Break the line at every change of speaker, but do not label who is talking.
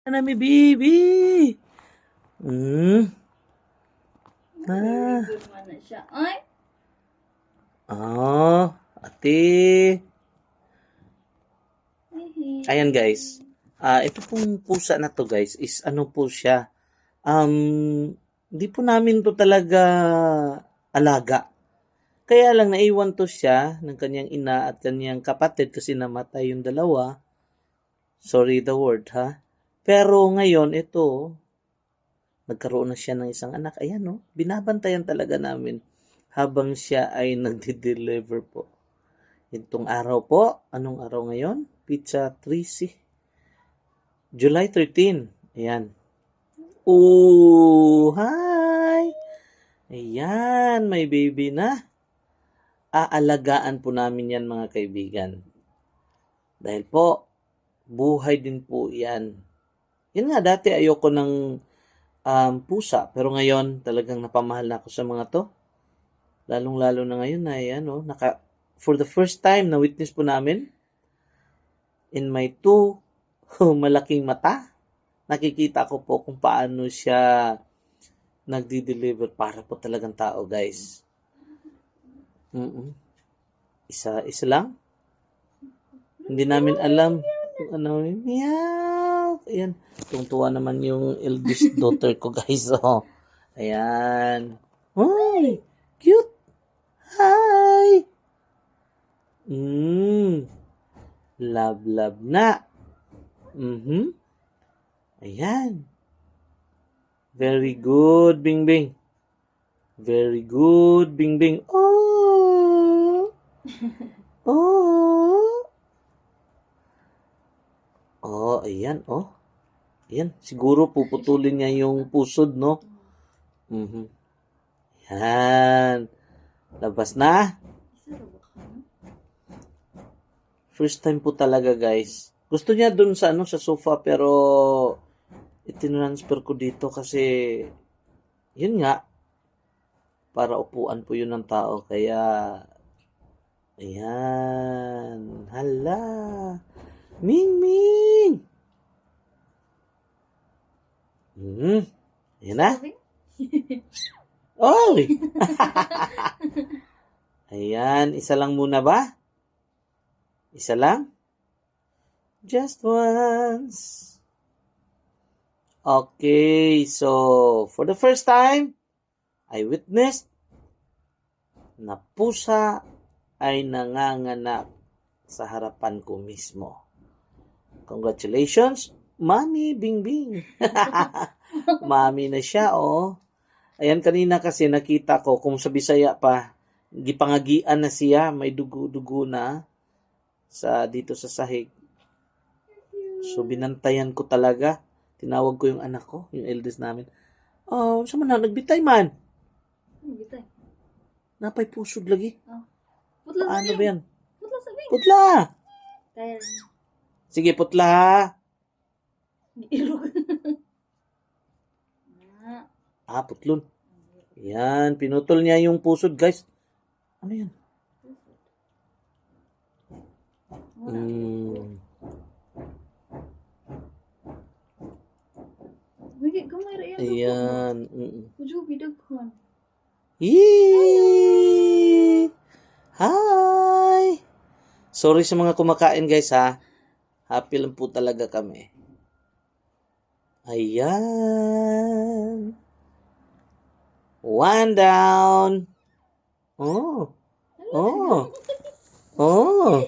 Nami baby. Hmm. Ah.
Good man na siya. Ay!
Oh, ate. Ayan guys. Ito pong pusa na to guys is ano po siya. Hindi po namin to talaga alaga. Kaya lang naiwan to siya ng kanyang ina at kanyang kapatid kasi namatay yung dalawa. Sorry the word ha. Pero ngayon ito, nagkaroon na siya ng isang anak. Ayan no, binabantayan talaga namin habang siya ay nagde-deliver po. Itong araw po, anong araw ngayon? Pizza 3C. July 13. Ayan. Oh, hi! Ayan, may baby na. Aalagaan po namin yan mga kaibigan. Dahil po, buhay din po yan. Yan nga, dati ayoko ng pusa. Pero ngayon, talagang napamahal na ako sa mga to. Lalong-lalo na ngayon na yan, for the first time na witness po namin, in my two malaking mata, nakikita ko po kung paano siya nagdi-deliver para po talagang tao, guys. Isa lang. Hindi namin alam kung ano. Meow. Ayan. Tungtuwa naman yung eldest daughter ko, guys. Oh. Ayan. Uy! Cute! Hi! Love na. Ayan. Very good, Bing Bing. Very good, Bing Bing. Oh! Oh! Oh, ayan, oh. Ayan, siguro puputulin niya yung pusod, no? Ayan. Labas na. First time po talaga, guys. Gusto niya dun sa sa sofa pero itinransfer ko dito kasi yun nga para upuan po yun ng tao kaya ayan. Hala. Ming Ming. Ayan na. Oy. Ayan, isa lang muna ba? Isa lang? Just once. Okay, so for the first time, I witnessed na pusa ay nanganganak sa harapan ko mismo. Congratulations, Mami Bingbing. Mami na siya, oh. Ayan, kanina kasi nakita ko, kung sa Bisaya pa, gipangagian na siya, may dugo-dugo na dito sa sahig. So, binantayan ko talaga. Tinawag ko yung anak ko, yung eldest namin. Oh, saan man na? Nagbitay man.
Bitay.
Napay pusod lagi.
Oh. Putla
Paano
sa
ba yan?
Putla sa bing.
Putla!
Kaya
Sige, putla ha.
ilog.
Putlon. Yan, pinutol niya yung pusod, guys. Ano yan?
Wait, gamay ra yan.
Ayan.
Kujo bidaghan.
Yee! Hi! Sorry sa mga kumakain, guys, ha. Happy lang po talaga kami. Ayan. One down. Oh. Oh. Oh.